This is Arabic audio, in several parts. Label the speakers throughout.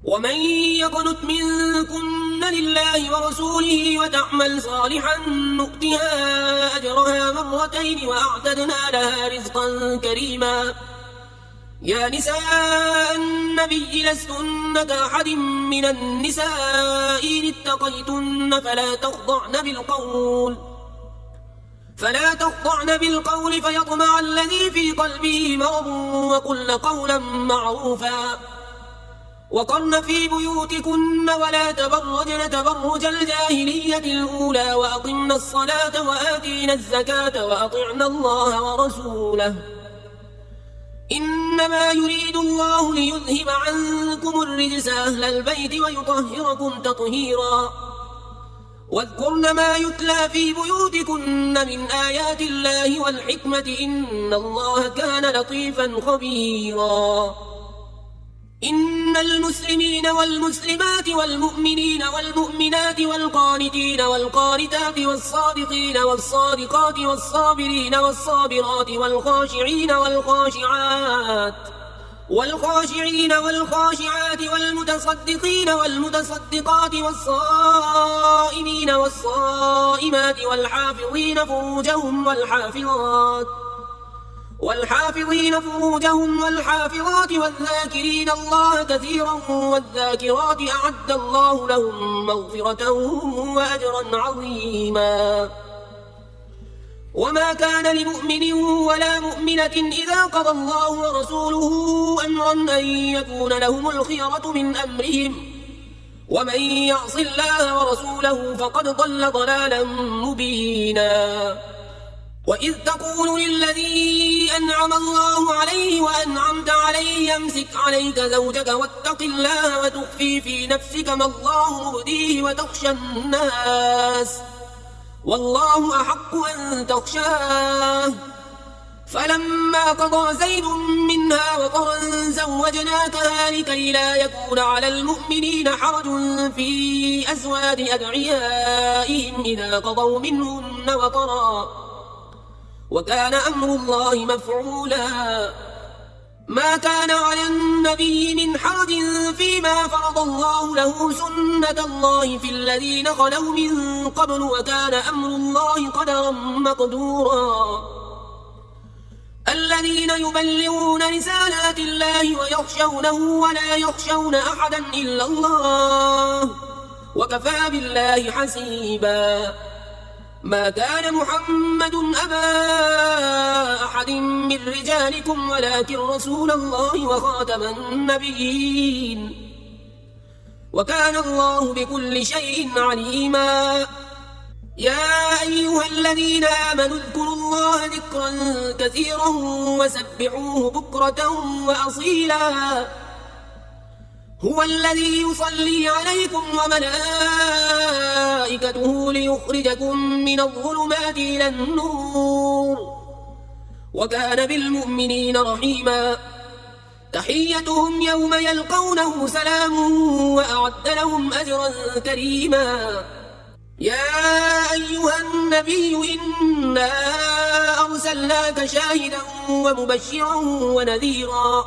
Speaker 1: ومن يقنت منكن لله ورسوله وتعمل صالحا نؤتها أجرها مرتين وأعتدنا لها رزقا كريما. يا نساء النبي لستن كأحد من النساء إن اتقيتن فلا تخضعن بالقول فيطمع الذي في قلبه مرض وقلن قولا معروفا. وقرن في بيوتكن ولا تبرجن تبرج الجاهلية الأولى وأقمن الصلاة وآتينا الزكاة وأطعن الله ورسوله إنما يريد الله ليذهب عنكم الرجس أهل البيت ويطهركم تطهيرا. واذكرن ما يتلى في بيوتكن من آيات الله والحكمة إن الله كان لطيفا خبيرا. إن المسلمين والمسلمات والمؤمنين والمؤمنات والقانتين والقانتات والصادقين والصادقات والصابرين والصابرات والخاشعين والخاشعات والمتصدقين والمتصدقات والصائمين والصائمات والحافظين فروجهم والحافظات والذاكرين الله كثيرا والذاكرات أعد الله لهم مغفرة وأجرا عظيما. وما كان لمؤمن ولا مؤمنة إذا قضى الله ورسوله أمرا أن يكون لهم الخيرة من أمرهم ومن يعص الله ورسوله فقد ضل ضلالا مبينا. وإذ تقول للذي أنعم الله عليه وأنعمت عليه أمسك عليك زوجك واتق الله وتخفي في نفسك ما الله مبديه وتخشى الناس والله أحق أن تخشاه فلما قضى زيد منها وطرا زوجناكها لكي لا يكون على المؤمنين حرج في أزواج أدعيائهم إذا قضوا منهن وطرا وكان أمر الله مفعولا. ما كان على النبي من حرج فيما فرض الله له سنة الله في الذين خلوا من قبل وكان أمر الله قدرا مقدورا. الذين يبلغون رسالات الله ويخشونه ولا يخشون أحدا إلا الله وكفى بالله حسيبا. ما كان محمد أبا أحد من رجالكم ولكن رسول الله وخاتم النبيين وكان الله بكل شيء عليما. يا أيها الذين آمنوا اذكروا الله ذكرا كثيرا وسبحوه بكرة وأصيلا. هو الذي يصلي عليكم وملائكته ليخرجكم من الظلمات إلى النور وكان بالمؤمنين رحيما. تحيتهم يوم يلقونه سلام وأعد لهم أجرا كريما. يا أيها النبي إنا أرسلناك شاهدا ومبشرا ونذيرا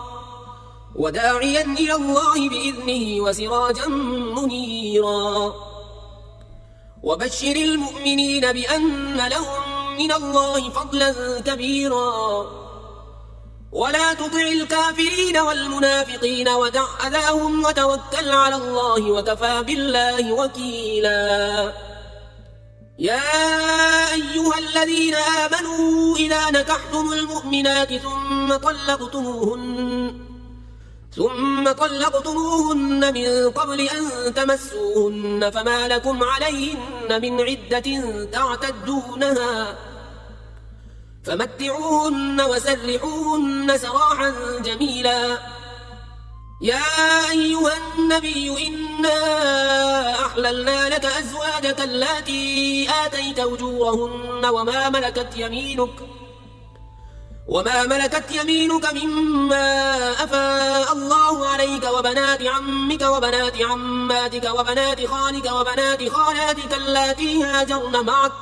Speaker 1: وداعيا إلى الله بإذنه وسراجا منيرا. وبشر المؤمنين بأن لهم من الله فضلا كبيرا ولا تطع الكافرين والمنافقين ودع أذاهم وتوكل على الله وكفى بالله وكيلا. يا أيها الذين آمنوا إذا نكحتم المؤمنات ثم طلقتموهن من قبل أن تمسوهن فما لكم عليهن من عدة تعتدونها فمتعوهن وسرحوهن سراحا جميلا. يا أيها النبي إنا أحللنا لك أزواجك اللاتي آتيت أجورهن وما ملكت يمينك مما أفاء الله عليك وبنات عمك وبنات عماتك وبنات خالك وبنات خالاتك اللاتي هاجرن معك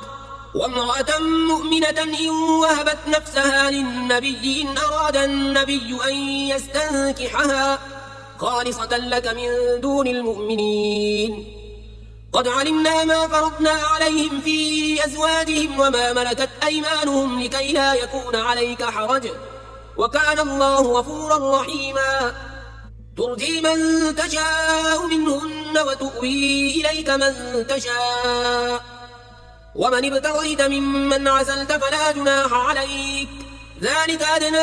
Speaker 1: وامرأة مؤمنة إن وهبت نفسها للنبي إن أراد النبي أن يستنكحها خالصة لك من دون المؤمنين. قد علمنا ما فرضنا عليهم في أزواجهم وما ملكت أيمانهم لكي لا يكون عليك حرج، وكان الله غفورا رحيما. ترجي من تشاء منهن وتؤوي إليك من تشاء، ومن ابتغيت ممن عزلت فلا جناح عليك، ذلك أدنى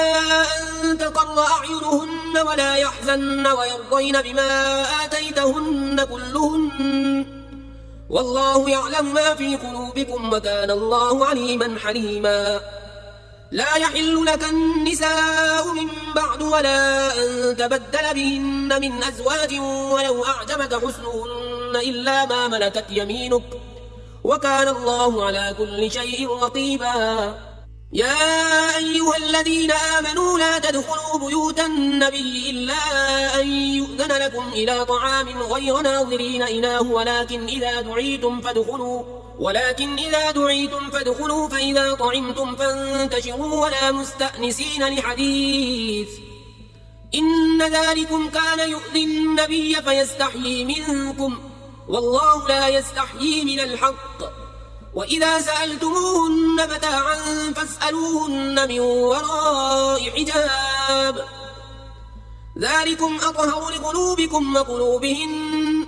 Speaker 1: أن تقر أعينهن ولا يحزن ويرضين بما آتيتهن كلهن، والله يعلم ما في قلوبكم وكان الله عليما حليما. لا يحل لك النساء من بعد ولا أن تبدل بهن من أزواج ولو أعجبك حسنهن إلا ما ملكت يمينك، وكان الله على كل شيء رقيبا. يا أيها الذين آمنوا لا تدخلوا بيوت النبي إلا أن يؤذن لكم إلى طعام غير ناظرين إناه ولكن إذا دعيتم فادخلوا فإذا طعمتم فانتشروا ولا مستأنسين لحديث، إن ذلكم كان يؤذي النبي فيستحيي منكم، والله لا يستحيي من الحق. وإذا سألتموهن متاعا فاسألوهن من وراء حجاب، ذلكم أطهر لقلوبكم وقلوبهن.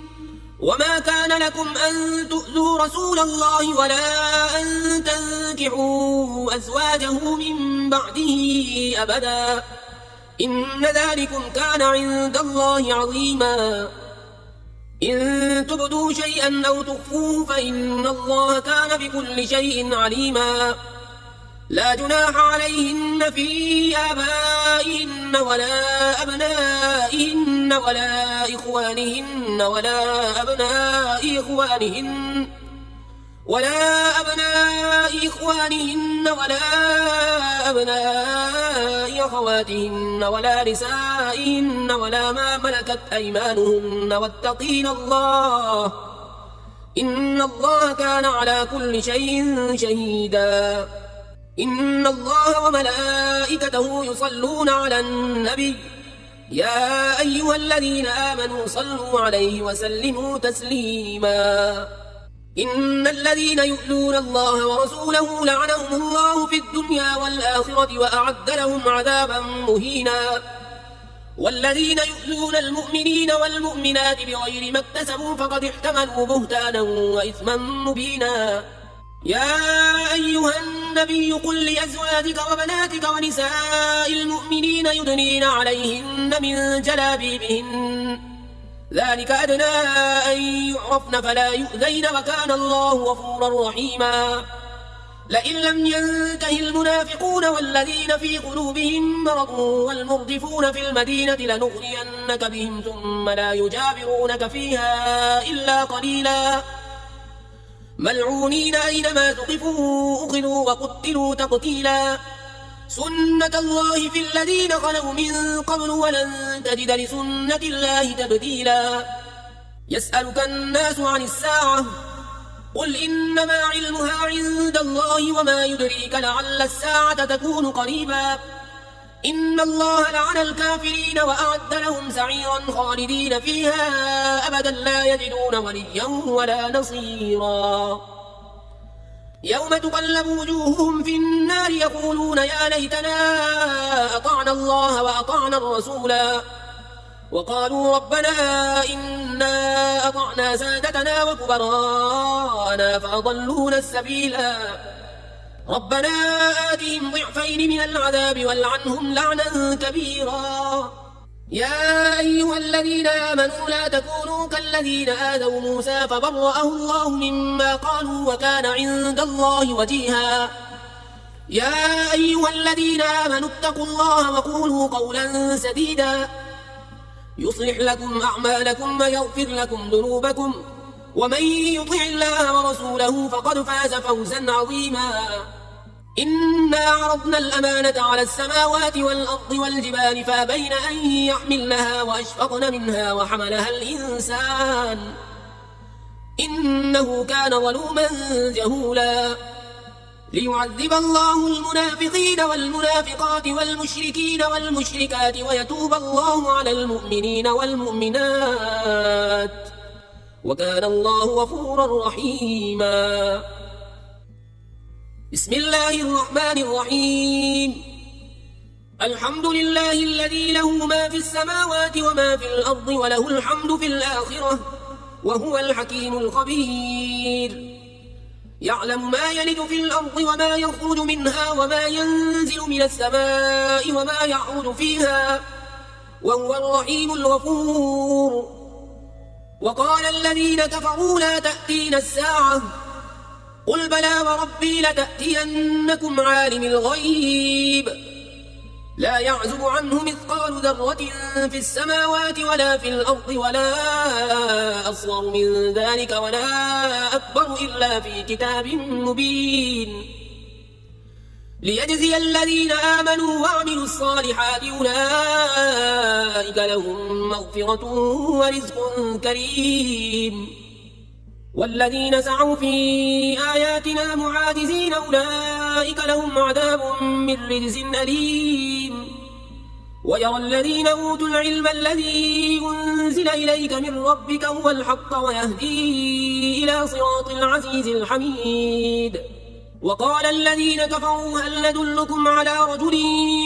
Speaker 1: وما كان لكم أن تؤذوا رسول الله ولا أن تنكحوا أزواجه من بعده أبدا، إن ذلكم كان عند الله عظيما. إن تبدوا شيئا أو تخفوه فإن الله كان بكل شيء عليما. لا جناح عليهن في آبائهن ولا أبنائهن ولا إخوانهن ولا أبناء إخوانهن ولا أبناء أخواتهن ولا نسائهن ولا ما ملكت أيمانهن، واتقين الله إن الله كان على كل شيء شهيدا. إن الله وملائكته يصلون على النبي يا أيها الذين آمنوا صلوا عليه وسلموا تسليما. إن الذين يؤذون الله ورسوله لعنهم الله في الدنيا والآخرة وأعد لهم عذابا مهينا. والذين يؤذون المؤمنين والمؤمنات بغير ما اكتسبوا فقد احتملوا بهتانا وإثما مبينا. يا أيها النبي قل لأزواجك وبناتك ونساء المؤمنين يدنين عليهن من جلابيبهن، ذلك أدنى أن يعرفن فلا يؤذين، وكان الله غفورا رحيما. لئن لم ينته المنافقون والذين في قلوبهم مرض والمرجفون في المدينة لنغرينك بهم ثم لا يجاورونك فيها إلا قليلا، ملعونين أينما ثقفوا أخذوا وقتلوا تقتيلا. سنة الله في الذين خلوا من قبل ولن تجد لسنة الله تبديلا. يسألك الناس عن الساعة قل إنما علمها عند الله وما يدريك لعل الساعة تكون قريبا. إن الله لعن الكافرين وأعد لهم سعيرا خالدين فيها أبدا لا يجدون وليا ولا نصيرا. يوم تقلب وجوههم في النار يقولون يا ليتنا أطعنا الله وأطعنا الرسولا، وقالوا ربنا إنا أطعنا سادتنا وكبراءنا فأضلونا السبيلا، ربنا آتهم ضعفين من العذاب والعنهم لعنا كبيرا. يا أيها الذين آمنوا لا تكونوا كالذين آذوا موسى فبرأه الله مما قالوا وكان عند الله وجيها. يا أيها الذين آمنوا اتقوا الله وقولوا قولا سديدا يصلح لكم أعمالكم ويغفر لكم ذنوبكم، ومن يطع الله ورسوله فقد فاز فوزا عظيما. إنا عرضنا الأمانة على السماوات والأرض والجبال فأبين أن يحملنها وأشفقن منها وحملها الإنسان إنه كان ظلوما جهولا. ليعذب الله المنافقين والمنافقات والمشركين والمشركات ويتوب الله على المؤمنين والمؤمنات وكان الله غفورا رحيما. بسم الله الرحمن الرحيم. الحمد لله الذي له ما في السماوات وما في الأرض وله الحمد في الآخرة وهو الحكيم الخبير. يعلم ما يلج في الأرض وما يخرج منها وما ينزل من السماء وما يعرج فيها وهو الرحيم الغفور. وقال الذين كفروا لا تأتينا الساعة قل بلى وربي لتأتينكم عالم الغيب لا يعزب عنه مثقال ذرة في السماوات ولا في الأرض ولا أصغر من ذلك ولا أكبر إلا في كتاب مبين ليجزي الذين آمنوا وعملوا الصالحات أولئك لهم مغفرة ورزق كريم. والذين سعوا في آياتنا معاجزين أولئك لهم عذاب من رجز أليم. ويرى الذين أوتوا العلم الذي أنزل إليك من ربك هو الحق ويهدي إلى صراط العزيز الحميد. وقال الذين كفروا هل ندلكم على رجل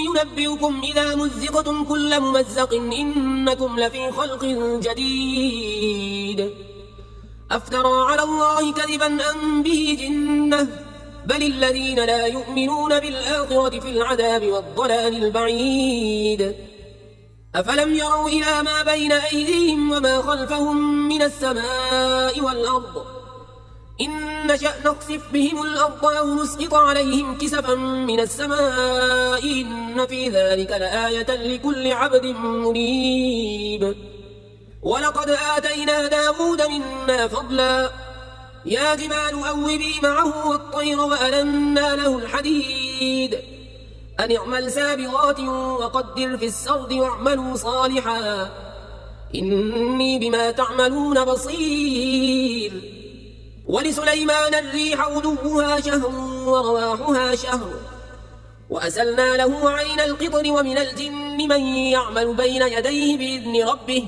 Speaker 1: ينبئكم إذا مزقتم كل ممزق إنكم لفي خلق جديد أفترى على الله كذبا أم به جنة بل الذين لا يؤمنون بالآخرة في العذاب والضلال البعيد. أفلم يروا إلى ما بين أيديهم وما خلفهم من السماء والأرض إن نشأ نخسف بهم الأرض أو نسقط عليهم كسفا من السماء إن في ذلك لآية لكل عبد منيب. ولقد آتينا داود منا فضلا يا جبال أوبي معه والطير وألنا له الحديد أن اعمل سابغات وقدر في السرد واعملوا صالحا إني بما تعملون بصير. ولسليمان الريح غدوها شهر ورواحها شهر وأسلنا له عين القطر ومن الجن من يعمل بين يديه بإذن ربه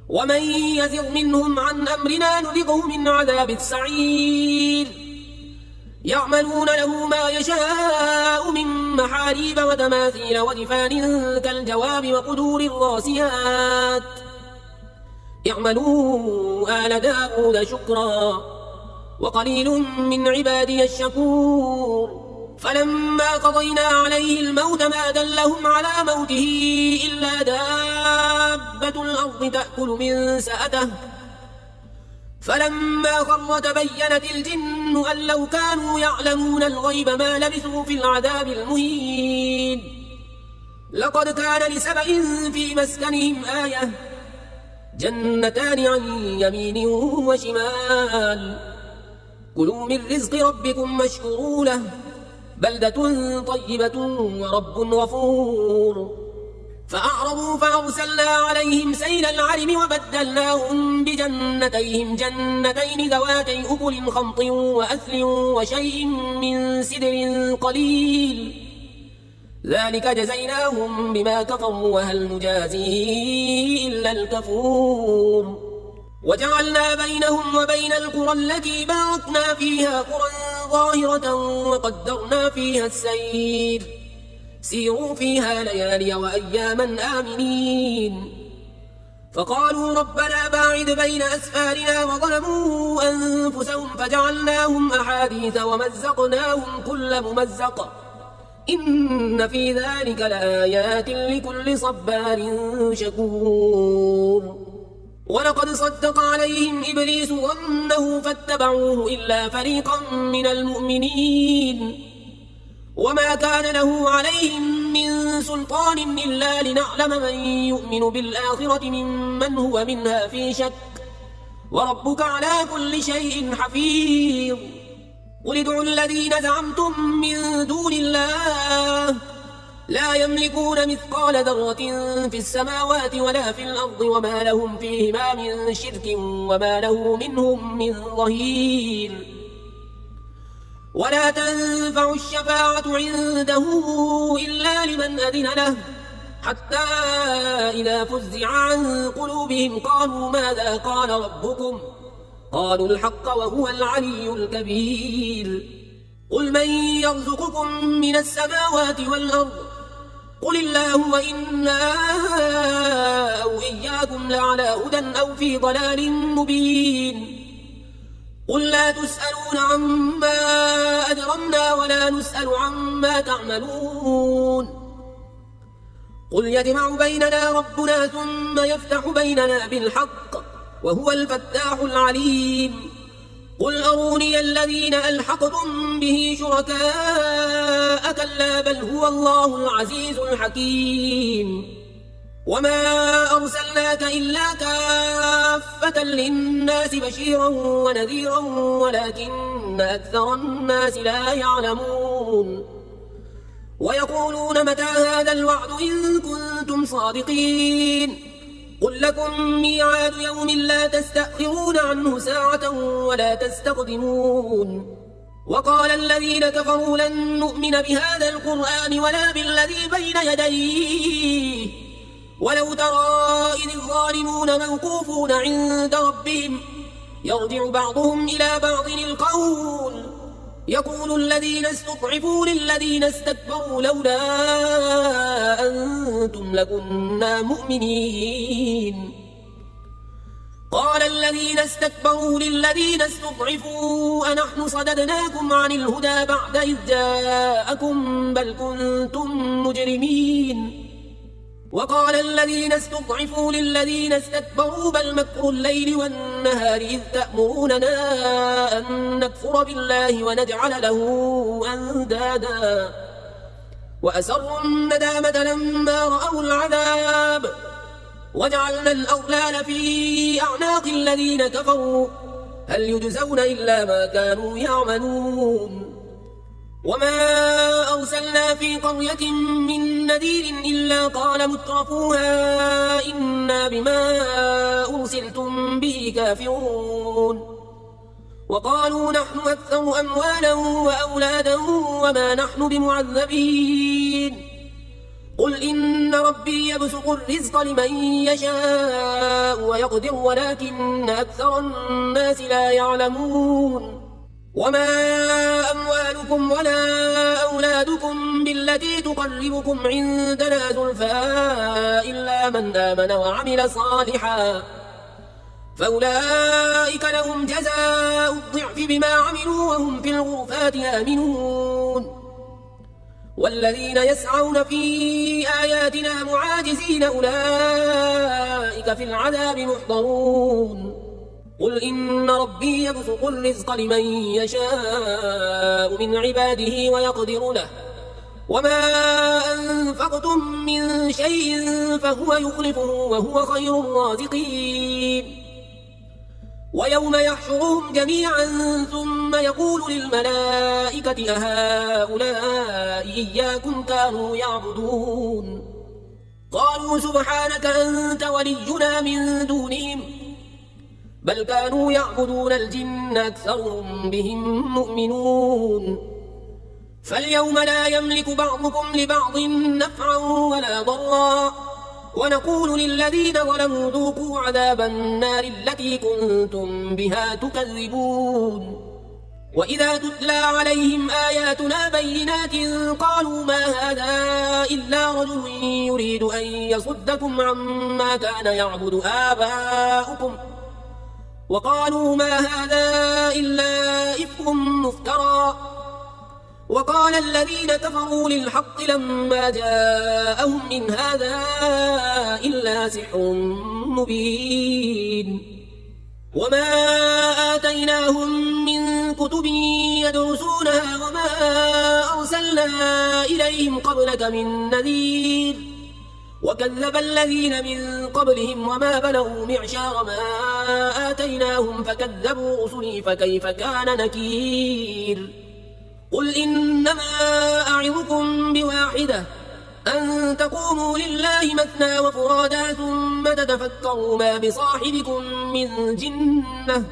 Speaker 1: ومن يزغ منهم عن أمرنا نذقه من عذاب السعير. يعملون له ما يشاء من محاريب وتماثيل ودفان كالجواب وقدور الراسيات اعملوا آل داود شكرا وقليل من عبادي الشكور. فلما قضينا عليه الموت ما دلهم على موته إلا دابة الأرض تأكل من سأته فلما خر تبينت الجن أن لو كانوا يعلمون الغيب ما لبثوا في العذاب المهين. لقد كان لسبأ في مسكنهم آية جنتان عن يمين وشمال كلوا من رزق ربكم واشكروا له بلدة طيبة ورب غفور. فأعرضوا فأرسلنا عليهم سيل العرم وبدلناهم بجنتيهم جنتين ذواتي أكل خمط وأثل وشيء من سدر قليل ذلك جزيناهم بما كفروا وهل نجازي إلا الكفور. وجعلنا بينهم وبين القرى التي باركنا فيها قرى ظاهرة وقدرنا فيها السير سيروا فيها ليالي وأياما آمنين. فقالوا ربنا باعد بين أسفارنا وظلموا أنفسهم فجعلناهم أحاديث ومزقناهم كل ممزق إن في ذلك لآيات لكل صبار شكور. ولقد صدق عليهم إبليس ظنه فاتبعوه إلا فريقا من المؤمنين وما كان له عليهم من سلطان إلا لنعلم من يؤمن بالآخرة ممن هو منها في شك وربك على كل شيء حفيظ. قل ادعوا الذين زعمتم من دون الله لا يملكون مثقال ذرة في السماوات ولا في الأرض وما لهم فيهما من شرك وما له منهم من ظهير. ولا تنفع الشفاعة عنده إلا لمن أذن له حتى إذا فزع عن قلوبهم قالوا ماذا قال ربكم قالوا الحق وهو العلي الكبير قل من يرزقكم من السماوات والأرض قل الله وإنا أو إياكم لعلى هدى أو في ضلال مبين قل لا تسألون عما أجرمنا ولا نسأل عما تعملون قل يجمع بيننا ربنا ثم يفتح بيننا بالحق وهو الفتاح العليم قل أروني الذين ألحقتم به شركاء كلا بل هو الله العزيز الحكيم وما أرسلناك إلا كافة للناس بشيرا ونذيرا ولكن أكثر الناس لا يعلمون ويقولون متى هذا الوعد إن كنتم صادقين قل لكم ميعاد يوم لا تستأخرون عنه ساعة ولا تستقدمون وقال الذين كفروا لن نؤمن بهذا القرآن ولا بالذي بين يديه ولو ترى إذ الظالمون موقوفون عند ربهم يرجع بعضهم إلى بعض القول يقول الذين استضعفوا للذين استكبروا لولا أنتم لكنا مؤمنين قال الذين استكبروا للذين استضعفوا أنحن صددناكم عن الهدى بعد إذ جاءكم بل كنتم مجرمين وقال الذين استضعفوا للذين استكبروا بل مكر الليل والنهار إذ تأمروننا أن نكفر بالله ونجعل له أندادا وأسروا الندامة لما رأوا العذاب وجعلنا الأغلال في أعناق الذين كفروا هل يجزون إلا ما كانوا يعملون وما أرسلنا في قرية من نذير إلا قال مترفوها إنا بما أرسلتم به كافرون وقالوا نحن أكثر أموالا وأولادا وما نحن بمعذبين قل إن ربي يبسط الرزق لمن يشاء ويقدر ولكن أكثر الناس لا يعلمون وما أموالكم ولا أولادكم بالتي تقربكم عندنا زلفى إلا من آمن وعمل صالحا فأولئك لهم جزاء الضعف بما عملوا وهم في الغرفات آمنون والذين يسعون في آياتنا معاجزين أولئك في العذاب محضرون قل إن ربي يبسط الرزق لمن يشاء من عباده ويقدر له وما أنفقتم من شيء فهو يخلفه وهو خير الرازقين ويوم يحشرهم جميعا ثم يقول للملائكة أهؤلاء إياكم كانوا يعبدون قالوا سبحانك أنت ولينا من دونهم بل كانوا يعبدون الجن أكثرهم بهم مؤمنون فاليوم لا يملك بعضكم لبعض نفعا ولا ضرا ونقول للذين ظلموا ذوقوا عذاب النار التي كنتم بها تكذبون وإذا تتلى عليهم آياتنا بينات قالوا ما هذا إلا رجل يريد أن يصدكم عما كان يعبد آباؤكم وقالوا ما هذا إلا إفك مفترى وقال الذين كفروا للحق لما جاءهم إن هذا إلا سحر مبين وما آتيناهم من كتب يدرسونها وما أرسلنا إليهم قبلك من نذير وكذب الذين من قبلهم وما بلغوا معشار ما آتيناهم فكذبوا رسلي فكيف كان نكير قل إنما أعظكم بواحدة أن تقوموا لله مثنى وفرادا ثم تتفكروا ما بصاحبكم من جنة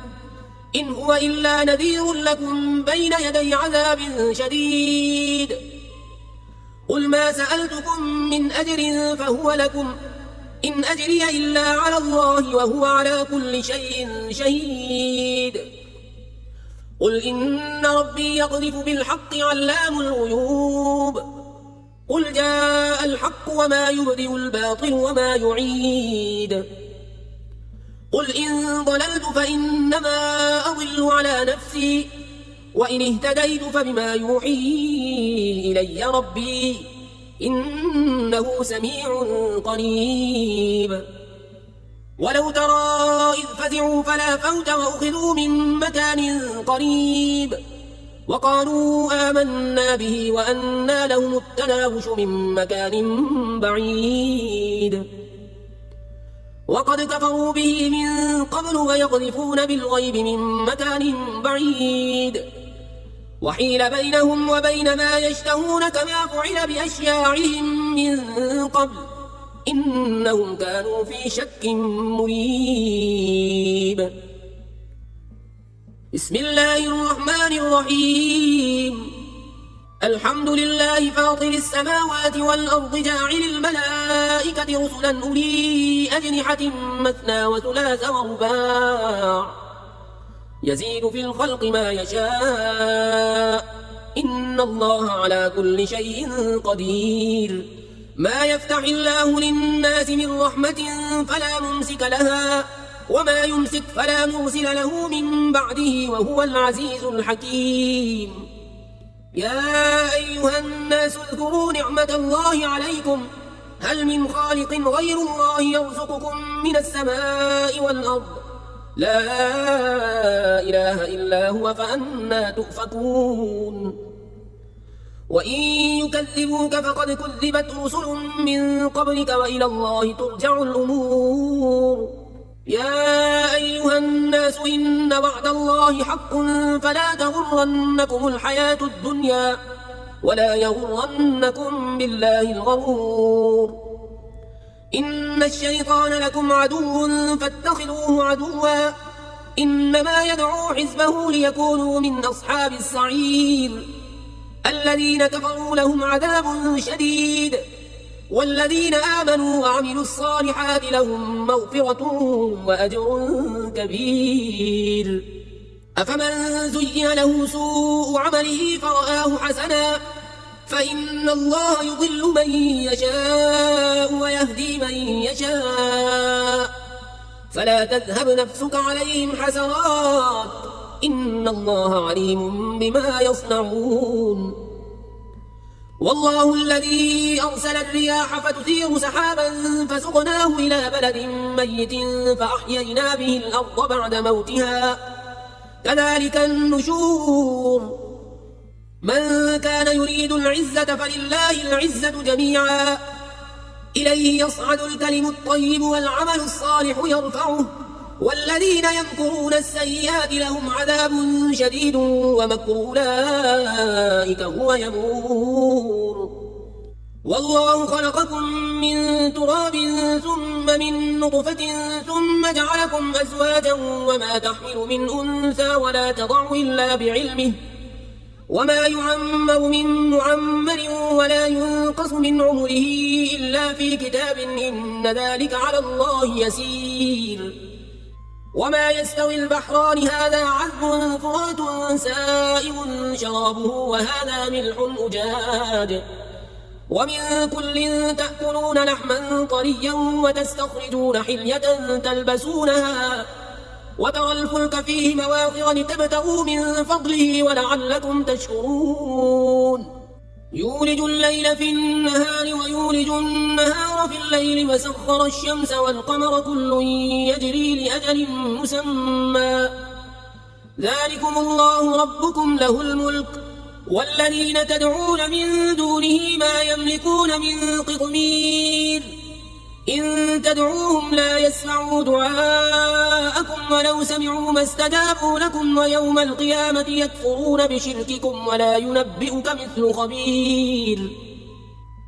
Speaker 1: إن هو إلا نذير لكم بين يدي عذاب شديد. قل ما سألتكم من أجر فهو لكم، إن أجري إلا على الله وهو على كل شيء شهيد. قل إن ربي يقذف بالحق علام الغيوب. قل جاء الحق وما يبدئ الباطل وما يعيد. قل إن ضللت فإنما أضل على نفسي، وإن اهتديت فبما يوحي إلي ربي إنه سميع قريب. ولو ترى إذ فزعوا فلا فوت وأخذوا من مكان قريب وقالوا آمنا به وأنى لهم التناوش من مكان بعيد. وقد كفروا به من قبل ويقذفون بالغيب من مكان بعيد. وحيل بينهم وبين ما يشتهون كما فعل بأشياعهم من قبل إنهم كانوا في شك مريب. بسم الله الرحمن الرحيم. الحمد لله فاطر السماوات والأرض جاعل الملائكة رسلا أولي أجنحة مثنى وثلاث ورباع يزيد في الخلق ما يشاء إن الله على كل شيء قدير. ما يفتح الله للناس من رحمة فلا ممسك لها وما يمسك فلا مرسل له من بعده وهو العزيز الحكيم. يا أيها الناس اذكروا نعمة الله عليكم هل من خالق غير الله يرزقكم من السماء والأرض لا إله إلا هو فأنى تؤفكون. وإن يكذبوك فقد كذبت رسل من قبلك وإلى الله ترجع الأمور. يا أيها الناس إن وعد الله حق فلا تغرنكم الحياة الدنيا ولا يغرنكم بالله الغرور. إن الشيطان لكم عدو فاتخذوه عدوا إنما يدعو حزبه ليكونوا من أصحاب السعير. الذين كفروا لهم عذاب شديد والذين آمنوا وعملوا الصالحات لهم مغفرة وأجر كبير. أفمن زين له سوء عمله فرآه حسنا فإن الله يضل من يشاء ويهدي من يشاء فلا تذهب نفسك عليهم حسرات إن الله عليم بما يصنعون. والله الذي أرسل الرياح فتثير سحابا فسقناه إلى بلد ميت فأحيينا به الأرض بعد موتها كذلك النشور. من كان يريد العزة فلله العزة جميعا إليه يصعد الكلم الطيب والعمل الصالح يرفعه والذين يمكرون السيئات لهم عذاب شديد ومكر أولئك هو يبور. والله خلقكم من تراب ثم من نطفة ثم جعلكم أزواجا وما تحمل من أنثى ولا تضع إلا بعلمه وما يعمر من معمر ولا ينقص من عمره إلا في كتاب إن ذلك على الله يسير. وما يستوي البحران هذا عذب فرات سائغ شرابه وهذا ملح أجاج ومن كل تأكلون لحما طريا وتستخرجون حلية تلبسونها وترى الفلك فيه مواخر لتبتغوا من فضله ولعلكم تشكرون. يولج الليل في النهار ويولج النهار في الليل وسخر الشمس والقمر كل يجري لأجل مسمى ذلكم الله ربكم له الملك والذين تدعون من دونه ما يملكون من قطمير إن تدعوهم لا يسمعوا دعاءكم ولو سمعوا ما استجابوا لكم ويوم القيامة يكفرون بشرككم ولا ينبئك مثل خبير.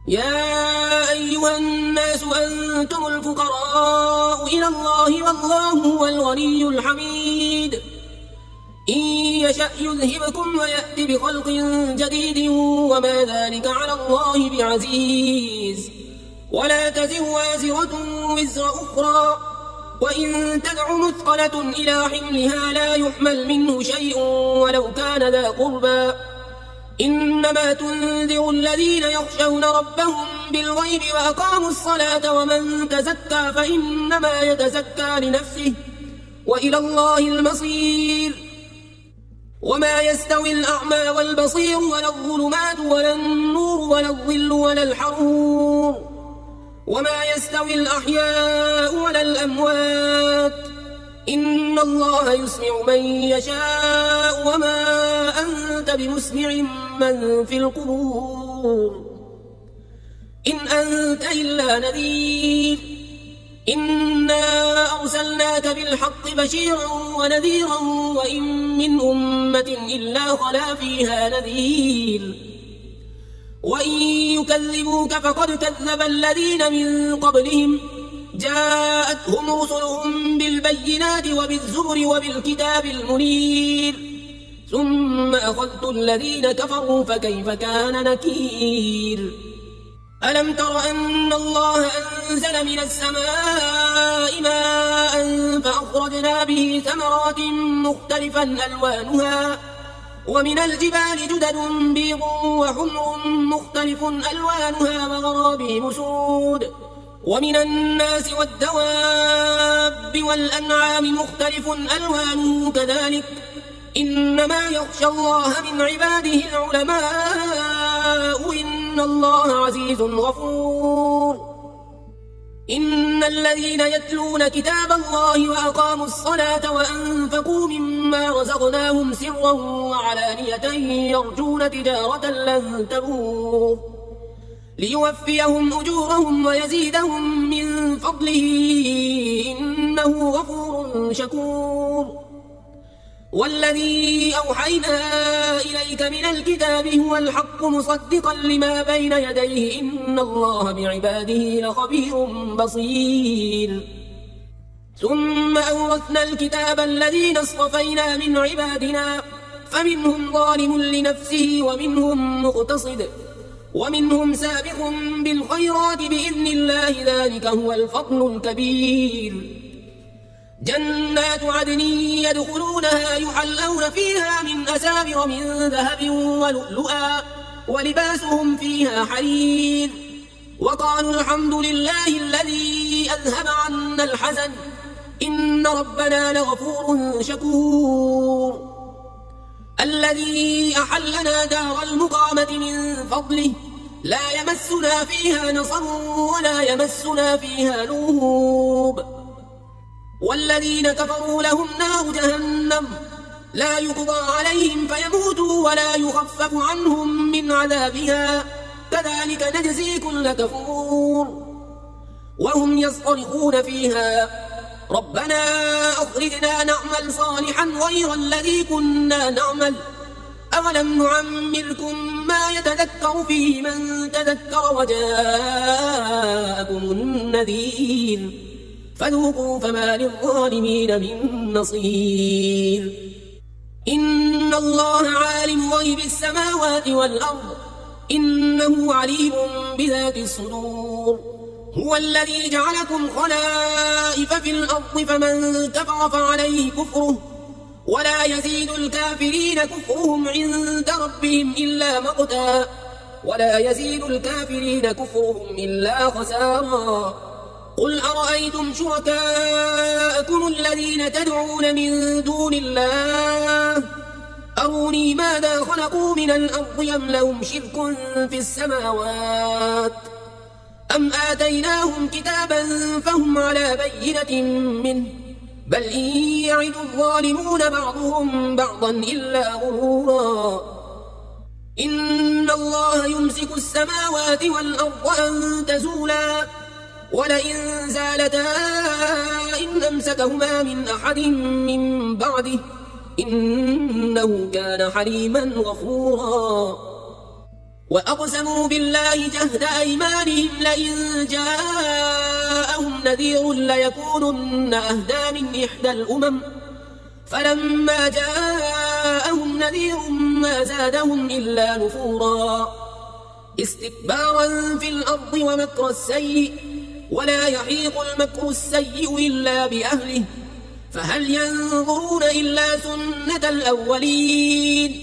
Speaker 1: يا أيها الناس أنتم الفقراء إلى الله والله هو الغني الحميد إن يشأ يذهبكم ويأت بخلق جديد وما ذلك على الله بعزيز. ولا تزر وازرة وزر أخرى، وإن تدع مثقلة إلى حملها لا يحمل منه شيء ولو كان ذا قربى. إنما تنذر الذين يخشون ربهم بالغيب وأقاموا الصلاة، ومن تزكى فإنما يتزكى لنفسه وإلى الله المصير. وما يستوي الأعمى والبصير ولا الظلمات ولا النور ولا الظل ولا الحرور، وما يستوي الأحياء ولا الأموات، إن الله يسمع من يشاء وما أنت بمسمع من في القبور، إن أنت إلا نذير. إنا أرسلناك بالحق بشيرا ونذيرا، وإن من أمة إلا خلا فيها نذير. وإن يكذبوك فقد كذب الذين من قبلهم، جاءتهم رسلهم بالبينات وبالزبر وبالكتاب المنير، ثم أخذت الذين كفروا فكيف كان نكير. ألم تر أن الله أنزل من السماء ماء فأخرجنا به ثمرات مختلفا ألوانها، ومن الجبال جدد بيض وحمر مختلف ألوانها وغرابيب سود، ومن الناس والدواب والأنعام مختلف ألوانه كذلك، إنما يخشى الله من عباده العلماء، إن الله عزيز غفور. إن الذين يتلون كتاب الله وأقاموا الصلاة وأنفقوا مما رزقناهم سرا وعلانية يرجون تجارة لن تبور ليوفيهم أجورهم ويزيدهم من فضله، إنه غفور شكور. والذي أوحينا إليك من الكتاب هو الحق مصدقا لما بين يديه، إن الله بعباده لخبير بصير. ثم أورثنا الكتاب الذين اصطفينا من عبادنا، فمنهم ظالم لنفسه ومنهم مقتصد ومنهم سابق بالخيرات بإذن الله، ذلك هو الفضل الكبير. جنات عدن يدخلونها يحلون فيها من أساور من ذهب ولؤلؤا، ولباسهم فيها حرير، وقالوا الحمد لله الذي أذهب عنا الحزن إن ربنا لغفور شكور. الذي أحلنا دار المقامة من فضله لا يمسنا فيها نصب ولا يمسنا فيها لغوب. والذين كفروا لهم نار جهنم لا يقضى عليهم فيموتوا ولا يخفف عنهم من عذابها، كذلك نجزي كل كفور. وهم يصطرخون فيها ربنا أخرجنا نعمل صالحا غير الذي كنا نعمل، أولم نعمركم ما يتذكر فيه من تذكر وجاءكم النذير، فذوقوا فما للظالمين من نصير. إن الله عالم غيب السماوات والأرض، إنه عليم بذات الصدور. هو الذي جعلكم خلائف في الأرض، فمن كفر فعليه كفره، ولا يزيد الكافرين كفرهم عند ربهم إلا مقتا، ولا يزيد الكافرين كفرهم إلا خسارا. قل أرأيتم شركاءكم الذين تدعون من دون الله، أروني ماذا خلقوا من الأرض أم لهم شرك في السماوات، أم آتيناهم كتابا فهم على بينة منه، بل إن يعد الظالمون بعضهم بعضا إلا غرورا. إن الله يمسك السماوات والأرض أن تزولا، ولئن زالتا إن أمسكهما من أحد من بعده، إنه كان حليما غفورا. وأقسموا بالله جهد أيمانهم لئن جاءهم نذير ليكونن أهدى من إحدى الأمم، فلما جاءهم جاءهم نذير ما زادهم إلا نفورا استكبارا في الأرض ومكر السيء ولا يحيق المكر السيء إلا بأهله فهل ينظرون إلا سنة الأولين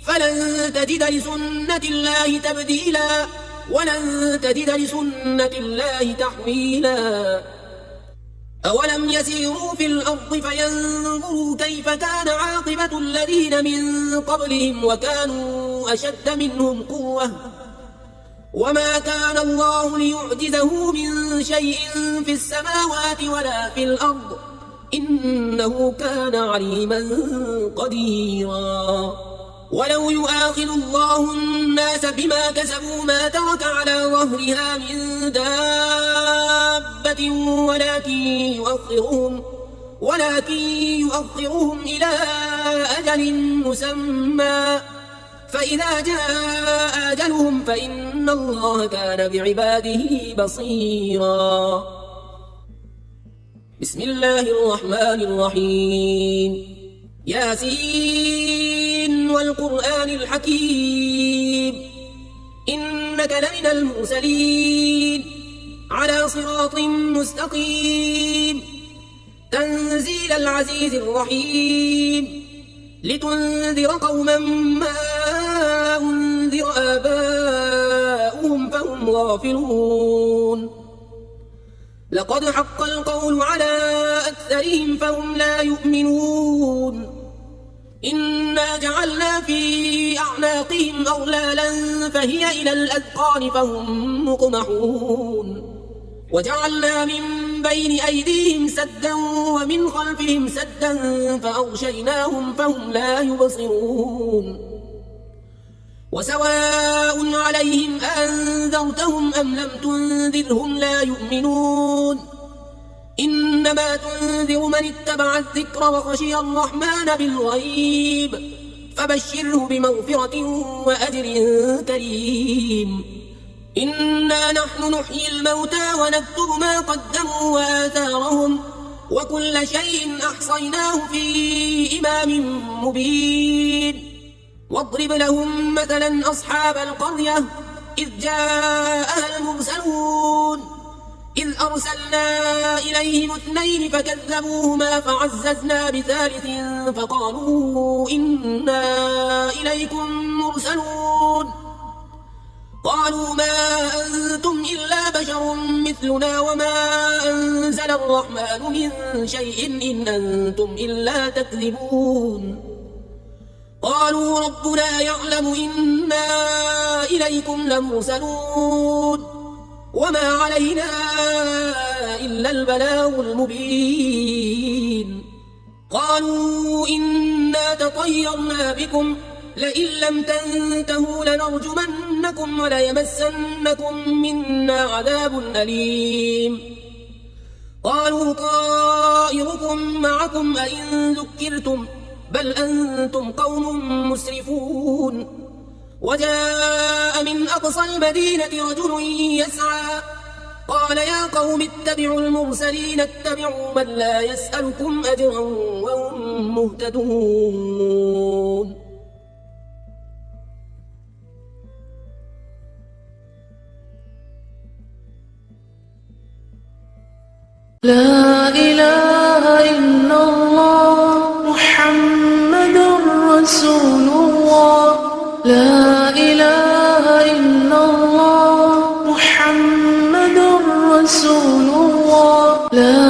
Speaker 1: فلن تجد لسنة الله تبديلا ولن تجد لسنة الله تحويلا أولم يسيروا في الأرض فينظروا كيف كان عاقبة الذين من قبلهم وكانوا أشد منهم قوة وما كان الله ليعجزه من شيء في السماوات ولا في الأرض إنه كان عليما قديرا ولو يؤاخذ الله الناس بما كسبوا ما ترك على ظهرها من دابة ولكن يؤخرهم إلى أجل مسمى فإذا جاء أجلهم فإن الله كان بعباده بصيرا بسم الله الرحمن الرحيم ياسين والقرآن الحكيم إنك لمن المرسلين على صراط مستقيم تنزيل العزيز الرحيم لتنذر قوما ما أنذر آباؤهم فهم غافلون لقد حق القول على أكثرهم فهم لا يؤمنون إنا جعلنا في أعناقهم أغلالا فهي إلى الأذقان فهم مقمحون وجعلنا من بين أيديهم سدا ومن خلفهم سدا فأغشيناهم فهم لا يبصرون وسواء عليهم أنذرتهم أم لم تنذرهم لا يؤمنون إنما تنذر من اتبع الذكر وخشي الرحمن بالغيب فبشره بمغفرة وأجر كريم إنا نحن نحيي الموتى ونكتب ما قدموا وآثارهم وكل شيء أحصيناه في إمام مبين واضرب لهم مثلا أصحاب القرية إذ جاءها المرسلون إذ أرسلنا إليهم 2 فكذبوهما فعززنا ب3 فقالوا إنا إليكم مرسلون قالوا ما أنتم إلا بشر مثلنا وما أنزل الرحمن من شيء إن أنتم إلا تكذبون قالوا ربنا يعلم إنا إليكم لمرسلون وما علينا إلا البلاغ المبين قالوا إنا تطيرنا بكم لئن لم تنتهوا لنرجمنكم وليمسنكم منا عذاب أليم قالوا طائركم معكم أئن ذكرتم بل أنتم قوم مسرفون وجاء من أقصى المدينة رجل يسعى قال يا قوم اتبعوا المرسلين اتبعوا من لا يسألكم أجرا وهم مهتدون
Speaker 2: لا إله إلا الله محمد رسول الله لا إله إلا الله محمد رسول الله لا